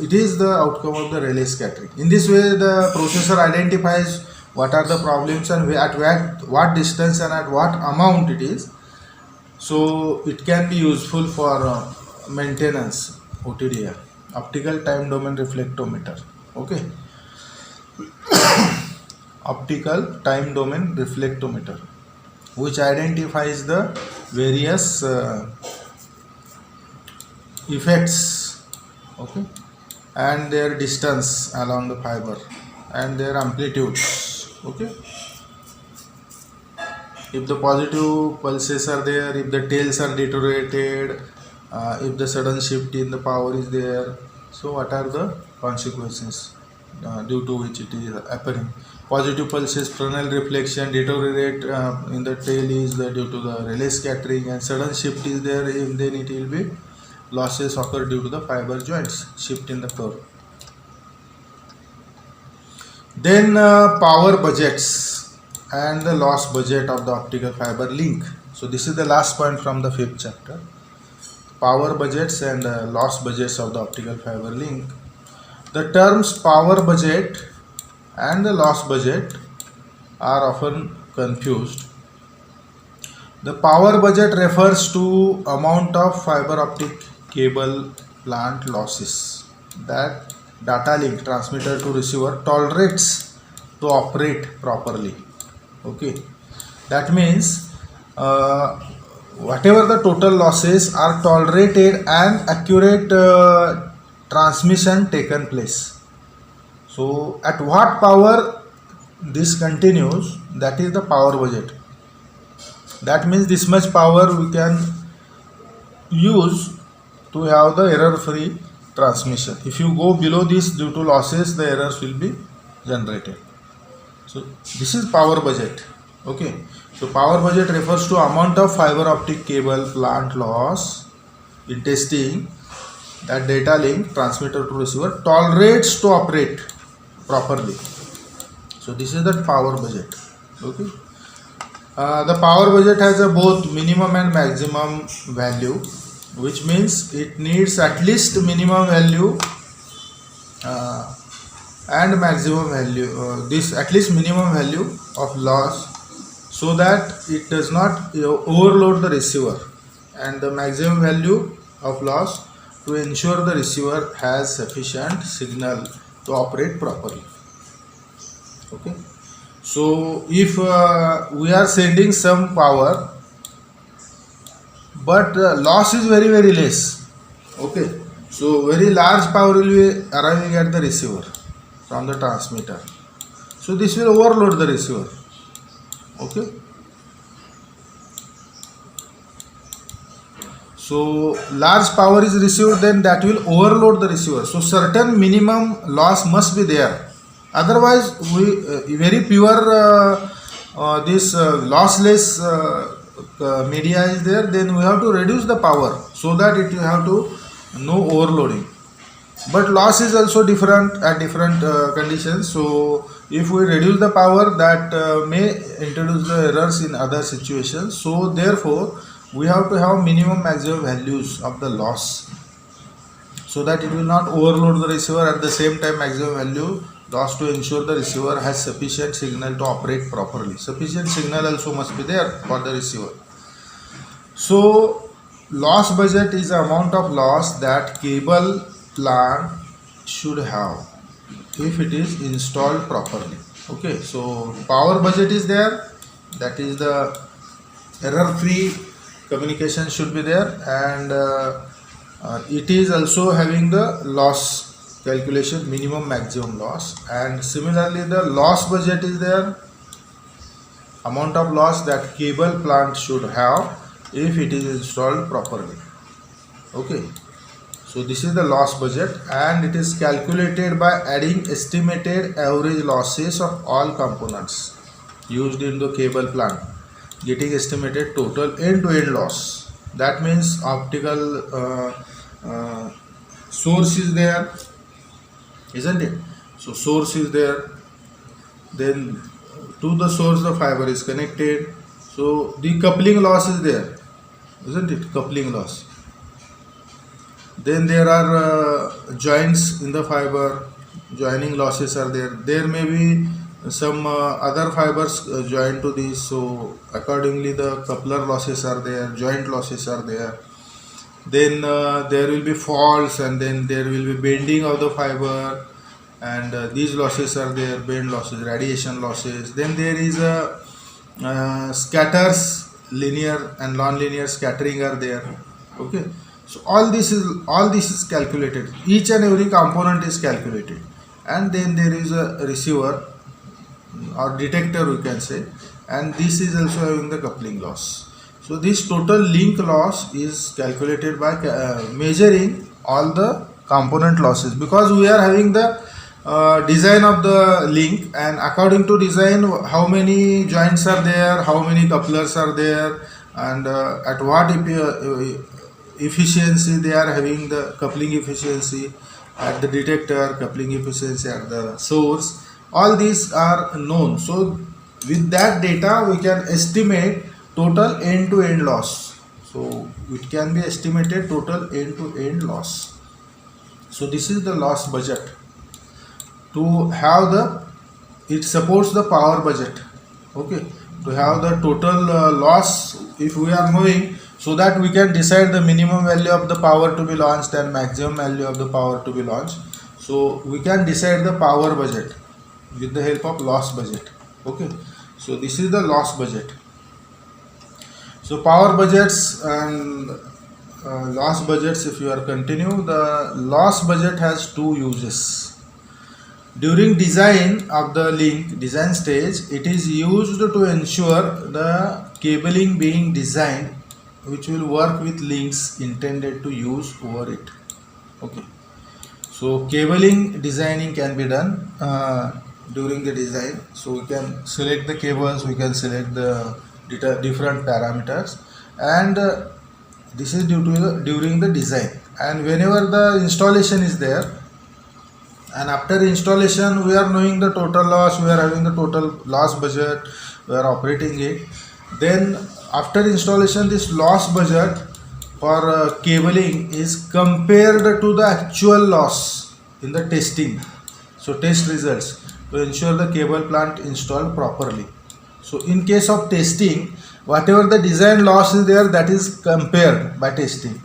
it is the outcome of the Rayleigh scattering. In this way, the processor identifies what are the problems and at what distance and at what amount it is. So it can be useful for maintenance OTDR, optical time domain reflectometer. Okay, optical time domain reflectometer, which identifies the various effects, okay, and their distance along the fiber and their amplitudes. Okay, if the positive pulses are there, if the tails are deteriorated, if the sudden shift in the power is there, so what are the consequences due to which it is appearing? Positive pulses, Fresnel reflection, deteriorate in the tail is due to the Rayleigh scattering, and sudden shift is there, then it will be losses occur due to the fiber joints shift in the curve. Then power budgets and the loss budget of the optical fiber link. So this is the last point from the 5th chapter. Power budgets and loss budgets of the optical fiber link. The terms power budget and the loss budget are often confused. The power budget refers to amount of fiber optic cable plant losses that data link transmitter to receiver tolerates to operate properly. Okay, that means whatever the total losses are tolerated and accurate transmission taken place. So at what power this continues, that is the power budget. That means this much power we can use to have the error free transmission. If you go below this due to losses, the errors will be generated. So this is power budget. Okay, so power budget refers to amount of fiber optic cable plant loss in testing that data link transmitter to receiver tolerates to operate properly. So this is the power budget. Okay, the power budget has a both minimum and maximum value, which means it needs at least minimum value and maximum value, this at least minimum value of loss, so that it does not overload the receiver and the maximum value of loss to ensure the receiver has sufficient signal to operate properly. Okay, so if we are sending some power but loss is very less, okay, so very large power will be arriving at the receiver from the transmitter, so this will overload the receiver. Okay, so large power is received, then that will overload the receiver, so certain minimum loss must be there, otherwise we very pure this lossless media is there, then we have to reduce the power so that it will have to no overloading. But loss is also different at different conditions, so if we reduce the power, that may introduce the errors in other situations, so therefore we have to have minimum maximum values of the loss so that it will not overload the receiver. At the same time, maximum value loss to ensure the receiver has sufficient signal to operate properly. Sufficient signal also must be there for the receiver. So loss budget is the amount of loss that cable plant should have if it is installed properly. Okay, so power budget is there, that is the error free communication should be there, and it is also having the loss calculation, minimum maximum loss, and similarly the loss budget is there, amount of loss that cable plant should have if it is installed properly. Okay, so this is the loss budget, and it is calculated by adding estimated average losses of all components used in the cable plant, getting estimated total end-to-end loss. That means optical source is there, isn't it? So source is there, then to the source the fiber is connected, so the coupling loss is there, isn't it? Coupling loss. Then there are joints in the fiber, joining losses are there. There may be some other fibers joined to this, so accordingly the coupler losses are there, joint losses are there. Then there will be faults, and then there will be bending of the fiber, and these losses are there, bend losses, radiation losses. Then there is a scatters, linear and non-linear scattering are there. Okay, so all this is calculated, each and every component is calculated, and then there is a receiver or detector we can say, and this is also having the coupling loss. So this total link loss is calculated by measuring all the component losses, because we are having the design of the link, and according to design how many joints are there, how many couplers are there, and at what efficiency they are having, the coupling efficiency at the detector, coupling efficiency at the source, all these are known. So with that data we can estimate total end-to-end loss. So it can be estimated total end-to-end loss. So this is the loss budget. To have it supports the power budget. Okay, to have the total loss, if we are knowing, so that we can decide the minimum value of the power to be launched and maximum value of the power to be launched. So we can decide the power budget with the help of loss budget. Okay, so this is the loss budget. So power budgets and loss budgets, if you are continue, the loss budget has two uses. During design of the link, design stage, it is used to ensure the cabling being designed which will work with links intended to use over it. Okay, so cabling designing can be done during the design. So we can select the cables, we can select the different parameters, and this is during the design. And whenever the installation is there, and after installation we are knowing the total loss, we are having the total loss budget, we are operating it. Then after installation, this loss budget for cabling is compared to the actual loss in the testing. So test results to ensure the cable plant installed properly. So in case of testing, whatever the design loss is there, that is compared by testing.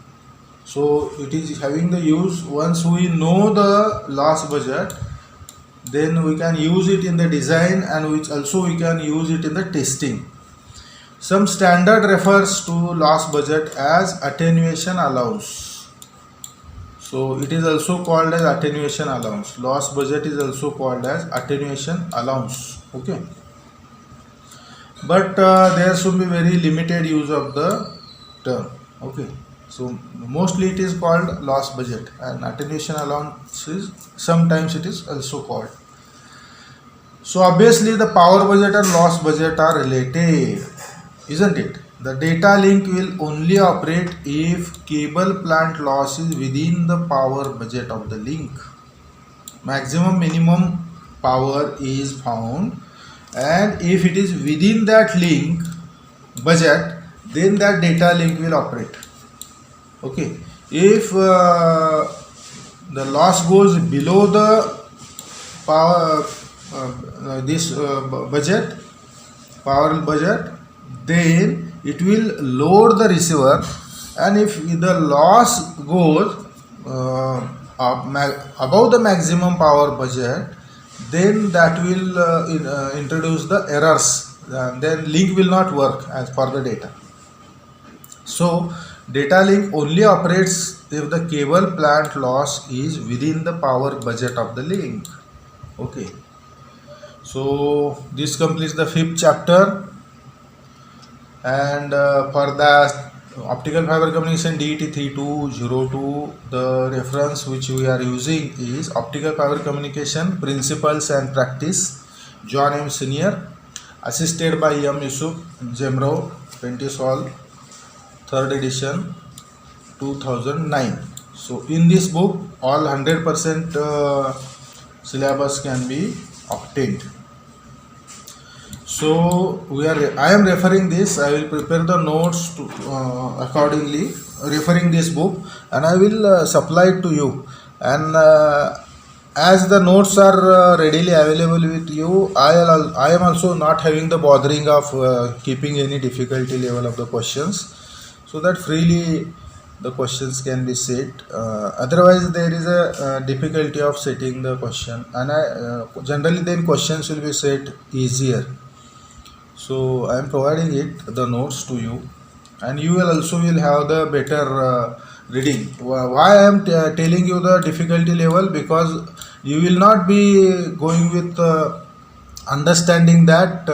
So it is having the use. Once we know the loss budget, then we can use it in the design, and which also we can use it in the testing. Some standard refers to loss budget as attenuation allowance. So it is also called as attenuation allowance. Loss budget is also called as attenuation allowance. Okay. But there should be very limited use of the term. Okay. So mostly it is called loss budget, and attenuation allowance is sometimes it is also called. So obviously the power budget and loss budget are related, isn't it? The data link will only operate if cable plant loss is within the power budget of the link. Maximum minimum power is found, and if it is within that link budget, then that data link will operate. Okay. If the loss goes below the power power budget, then it will load the receiver, and if the loss goes above the maximum power budget, then that will introduce the errors, then link will not work as per the data. So data link only operates if the cable plant loss is within the power budget of the link. Okay. So this completes the 5th chapter, and for the optical fiber communication DET 3202, the reference which we are using is Optical Fiber Communication Principles and Practice, John M. Senior, assisted by M. Yusuf, Gemro, Pentisol, 3rd edition, 2009. So in this book all 100% syllabus can be obtained. So I am referring this. I will prepare the notes to, accordingly, referring this book, and I will supply it to you. And as the notes are readily available with you, I am also not having the bothering of keeping any difficulty level of the questions, so that freely the questions can be set. Otherwise there is a difficulty of setting the question, and generally then questions will be set easier. So I am providing the notes to you, and you will also have the better reading. Why I am telling you the difficulty level? Because you will not be going with understanding that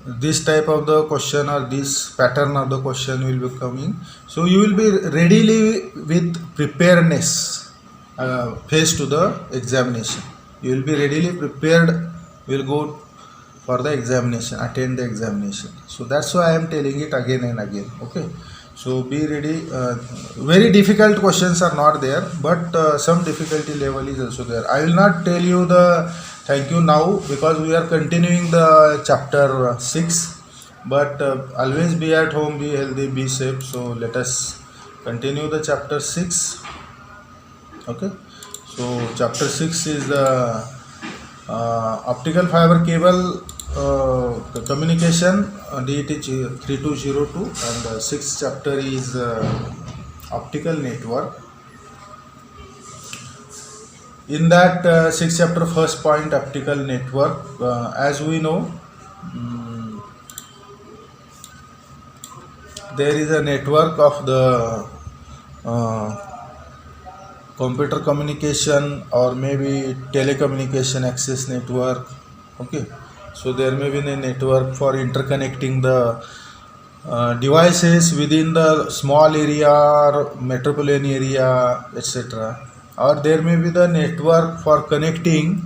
this type of the question or this pattern of the question will be coming. So you will be readily with preparedness face to the examination. You will be readily prepared, will go for the examination, attend the examination. So that's why I am telling it again and again. Okay. So be ready. Very difficult questions are not there, but some difficulty level is also there. I will not tell you the thank you now, because we are continuing the chapter 6. But always be at home, be healthy, be safe. So let us continue the chapter 6. Okay. So chapter 6 is the optical fiber cable communication, DET 3202, and the 6th chapter is optical network. In that 6th chapter, first point, optical network. As we know, there is a network of the computer communication, or maybe telecommunication access network. Okay. So there may be a network for interconnecting the devices within the small area or metropolitan area, etc. Or there may be the network for connecting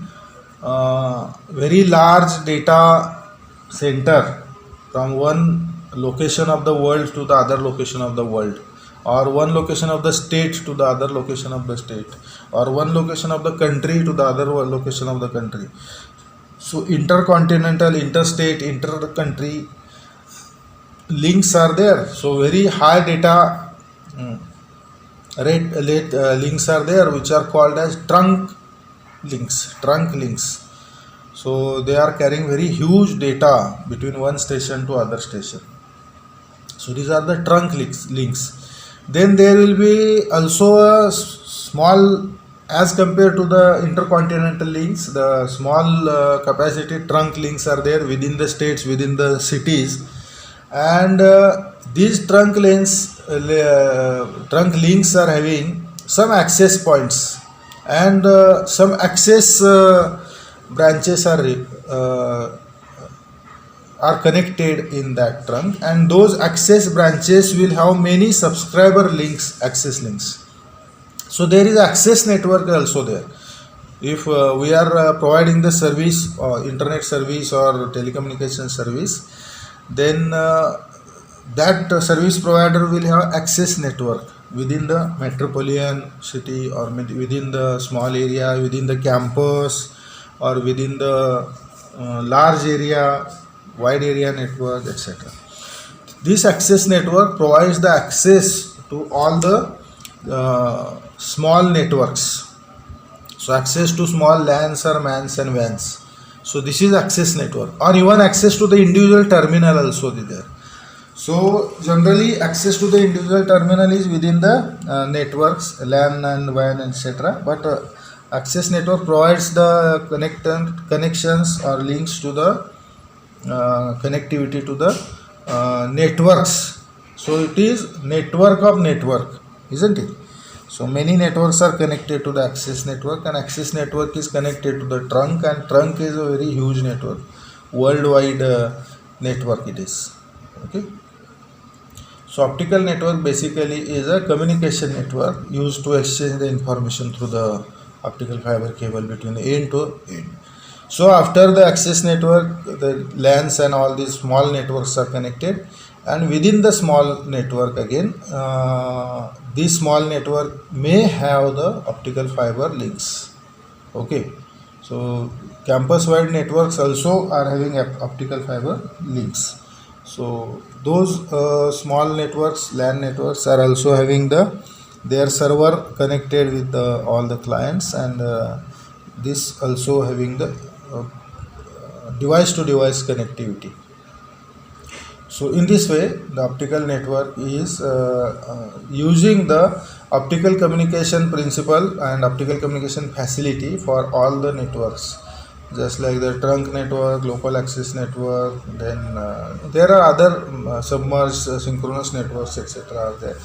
very large data center from one location of the world to the other location of the world, or one location of the state to the other location of the state, or one location of the country to the other location of the country. So intercontinental, interstate, inter-country links are there. So very high data rate links are there, which are called as trunk links. So they are carrying very huge data between one station to other station. So these are the trunk links. Then there will be also a small, as compared to the intercontinental links, the small capacity trunk links are there within the states, within the cities, and these trunk links are having some access points, and some access branches are connected in that trunk, and those access branches will have many subscriber links, access links. So there is access network also there. If we are providing the service, internet service or telecommunication service, then that service provider will have access network within the metropolitan city, or within the small area, within the campus, or within the large area, wide area network, etc. This access network provides the access to all the small networks. So access to small LANs or MANs and WANs. So this is access network, or even access to the individual terminal also there. So generally access to the individual terminal is within the networks, LAN and WAN, etc. But access network provides the connections or links to the connectivity to the networks. So it is network of network, isn't it? So many networks are connected to the access network, and access network is connected to the trunk, and trunk is a very huge network, worldwide network it is. Okay. So optical network basically is a communication network used to exchange the information through the optical fiber cable between the end to end. So after the access network, the LANs and all these small networks are connected, and within the small network again, this small network may have the optical fiber links. Okay, so campus wide networks also are having optical fiber links. So those small networks, LAN networks, are also having their server connected with all the clients, and this also having the device to device connectivity. So in this way, the optical network is using the optical communication principle and optical communication facility for all the networks, just like the trunk network, local access network, then there are other submerged synchronous networks, etc. are there.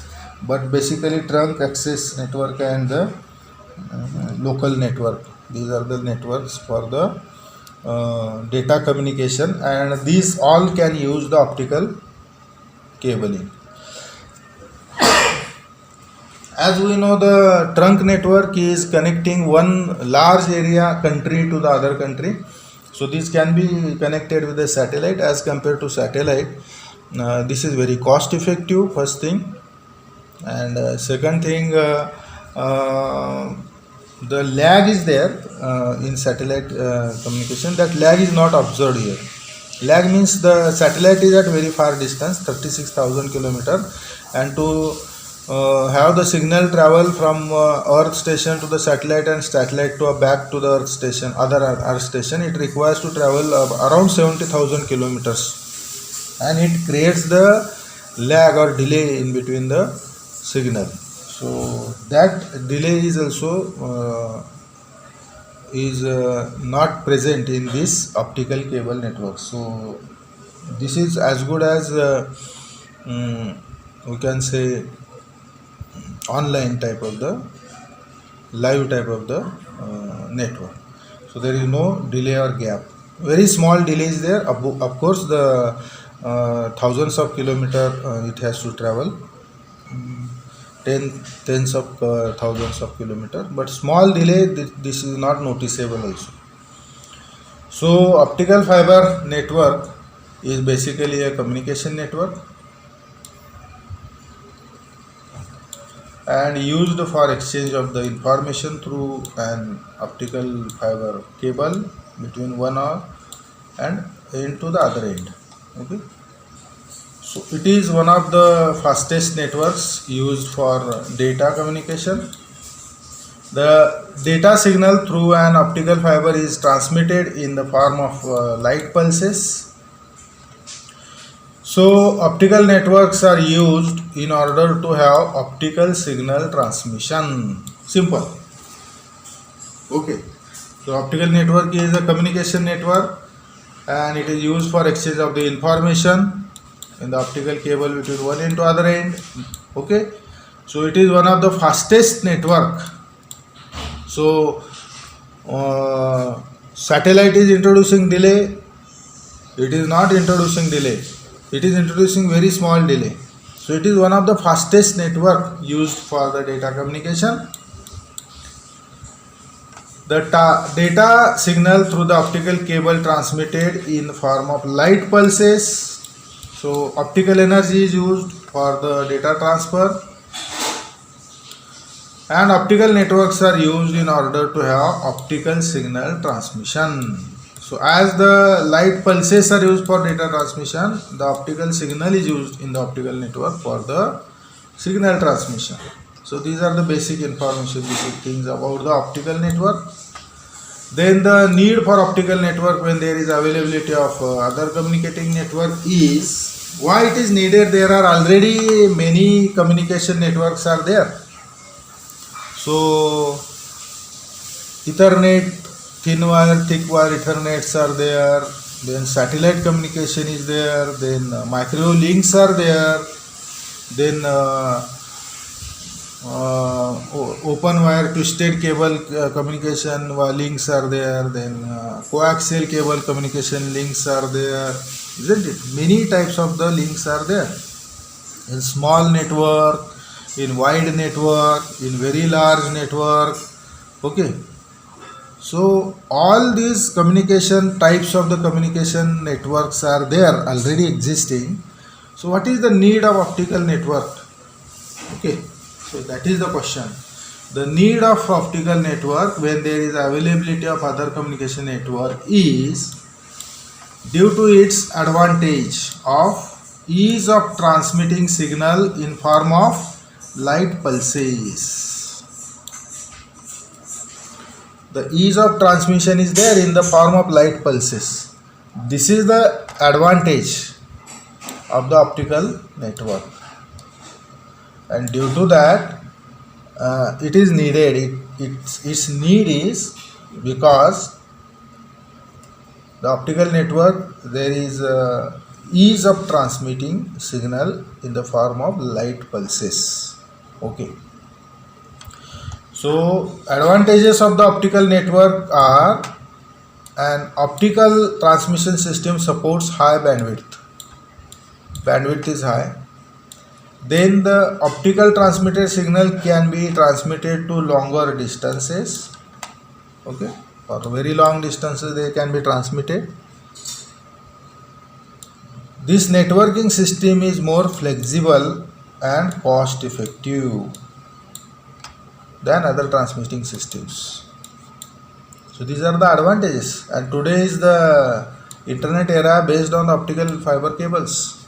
But basically trunk, access network, and the local network, these are the networks for the data communication, and these all can use the optical cabling. As we know, the trunk network is connecting one large area country to the other country. So this can be connected with the satellite. As compared to satellite, this is very cost effective, first thing, and second thing, the lag is there in satellite communication. That lag is not observed here. Lag means the satellite is at very far distance, 36,000 kilometer, and to have the signal travel from earth station to the satellite, and satellite to back to the earth station, other earth station, it requires to travel around 70,000 kilometers, and it creates the lag or delay in between the signal. So that delay is also not present in this optical cable network. So this is as good as we can say online type of the live type of the network. So there is no delay or gap. Very small delay is there. Of course, the thousands of kilometers it has to travel, tens of thousands of kilometers, but small delay, this is not noticeable also. So optical fiber network is basically a communication network and used for exchange of the information through an optical fiber cable between one and end to the other end. Okay. So it is one of the fastest networks used for data communication. The data signal through an optical fiber is transmitted in the form of light pulses. So optical networks are used in order to have optical signal transmission. Simple. Okay. So optical network is a communication network and it is used for exchange of the information in the optical cable between one end to other end. Okay. So it is one of the fastest network. So satellite is introducing delay. It is not introducing delay. It is introducing very small delay. So it is one of the fastest network used for the data communication. The data signal through the optical cable transmitted in form of light pulses. So optical energy is used for the data transfer. And optical networks are used in order to have optical signal transmission. So as the light pulses are used for data transmission, the optical signal is used in the optical network for the signal transmission. So these are the basic information, basic things about the optical network. Then the need for optical network when there is availability of other communicating network is, why it is needed? There are already many communication networks are there. So Ethernet, thin wire, thick wire Ethernets are there, then satellite communication is there, then micro links are there, then open wire twisted cable communication links are there, then coaxial cable communication links are there, isn't it? Many types of the links are there. In small network, in wide network, in very large network. Okay. So all these communication types of the communication networks are there already existing. So what is the need of optical network? Okay. So that is the question. The need of optical network when there is availability of other communication network is due to its advantage of ease of transmitting signal in form of light pulses. The ease of transmission is there in the form of light pulses. This is the advantage of the optical network. And due to that, it is needed. Its need is because the optical network, there is ease of transmitting signal in the form of light pulses. Okay. So advantages of the optical network are, an optical transmission system supports high bandwidth. Bandwidth is high. Then the optical transmitted signal can be transmitted to longer distances. Okay. For very long distances they can be transmitted. This networking system is more flexible and cost effective than other transmitting systems. So these are the advantages, and today is the internet era based on optical fiber cables.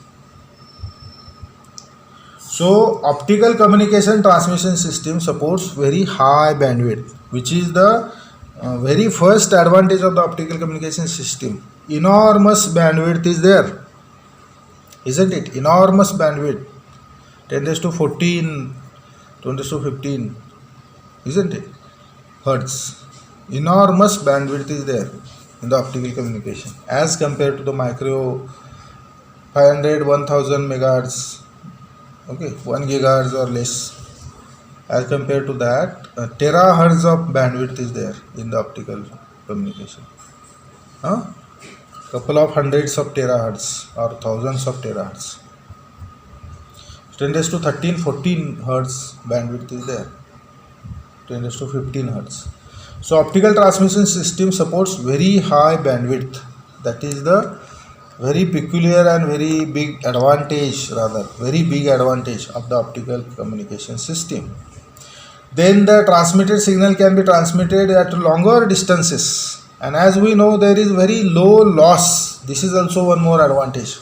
So optical communication transmission system supports very high bandwidth, which is the very first advantage of the optical communication system. Enormous bandwidth is there, isn't it? Enormous bandwidth, 10 raised to 14, 20 raised to 15, isn't it? Hertz. Enormous bandwidth is there in the optical communication as compared to the micro 500, 1000 megahertz. Okay, 1 gigahertz or less. As compared to that, terahertz of bandwidth is there in the optical communication. Couple of hundreds of terahertz or thousands of terahertz. 10 raised to 13, 14 hertz bandwidth is there. 10 raised to 15 hertz. So optical transmission system supports very high bandwidth. That is the very peculiar and very big advantage, very big advantage of the optical communication system. Then the transmitted signal can be transmitted at longer distances, and as we know there is very low loss. This is also one more advantage.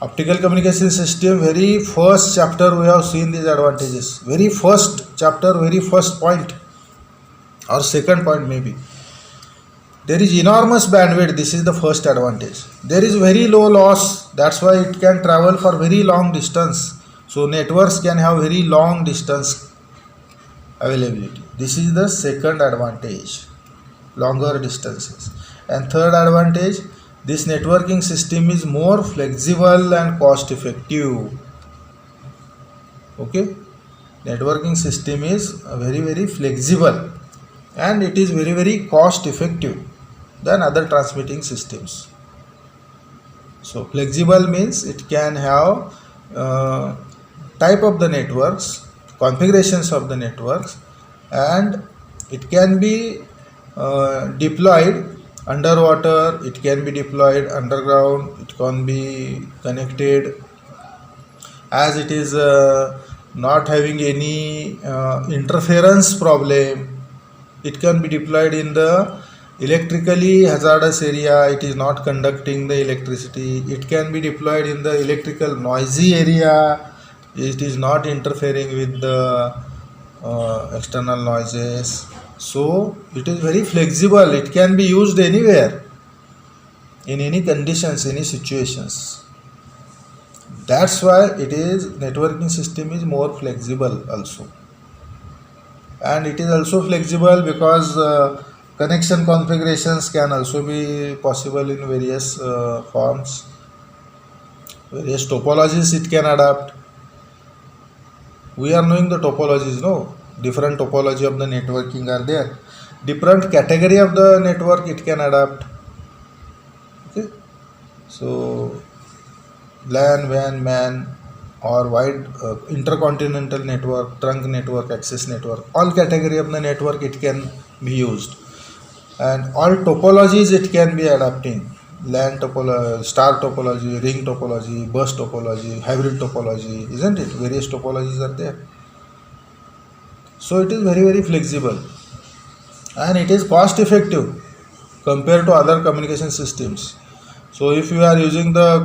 Optical communication system, very first chapter we have seen these advantages. Very first chapter, very first point or second point maybe. There is enormous bandwidth. This is the first advantage. There is very low loss. That's why it can travel for very long distance. So networks can have very long distance availability. This is the second advantage, longer distances. And third advantage, this networking system is more flexible and cost effective. Okay, networking system is very flexible and it is very cost effective than other transmitting systems. So flexible means it can have type of the networks, configurations of the networks, and it can be deployed underwater, it can be deployed underground, it can be connected as it is not having any interference problem. It can be deployed in the electrically hazardous area, it is not conducting the electricity. It can be deployed in the electrical noisy area, it is not interfering with the external noises. So it is very flexible, it can be used anywhere, in any conditions, any situations. That's why it is, networking system is more flexible also. And it is also flexible because connection configurations can also be possible in various forms, various topologies it can adapt. We are knowing the topologies, no? Different topology of the networking are there. Different category of the network it can adapt. Okay, so LAN, WAN, MAN, or wide intercontinental network, trunk network, access network, all category of the network it can be used, and all topologies it can be adapting. LAN topology, star topology, ring topology, bus topology, hybrid topology, isn't it? Various topologies are there. So it is very flexible and it is cost effective compared to other communication systems. So if you are using the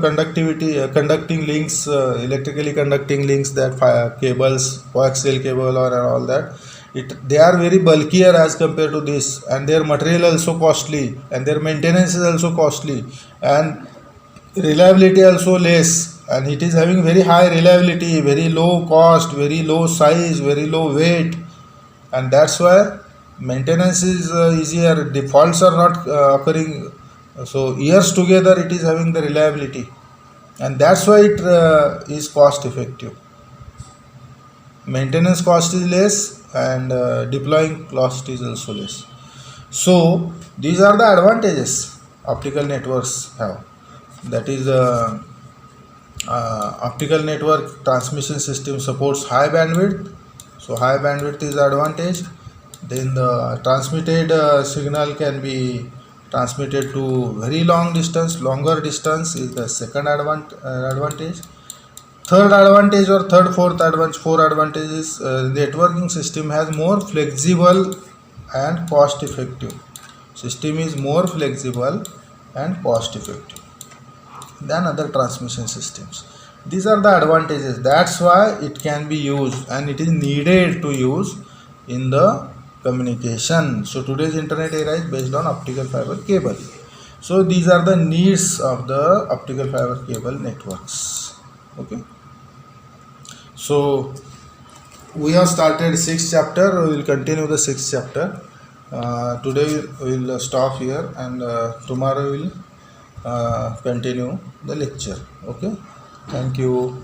conducting links, electrically conducting links, that cables, coaxial cable or all that, they are very bulkier as compared to this, and their material also costly, and their maintenance is also costly, and reliability also less, and it is having very high reliability, very low cost, very low size, very low weight, and that's why maintenance is easier, defaults are not occurring. So years together it is having the reliability, and that's why it is cost effective. Maintenance cost is less and deploying cost is also less. So these are the advantages optical networks have. That is optical network transmission system supports high bandwidth. So high bandwidth is advantage. Then the transmitted signal can be transmitted to very long distance. Longer distance is the second advantage. Third advantage or four advantages, networking system has more flexible and cost effective. System is more flexible and cost effective than other transmission systems. These are the advantages. That's why it can be used and it is needed to use in the communication. So today's internet era is based on optical fiber cable. So these are the needs of the optical fiber cable networks. Okay. So we have started 6th chapter. We will continue the 6th chapter. Today we will stop here, and tomorrow we will continue the lecture. Okay. Thank you.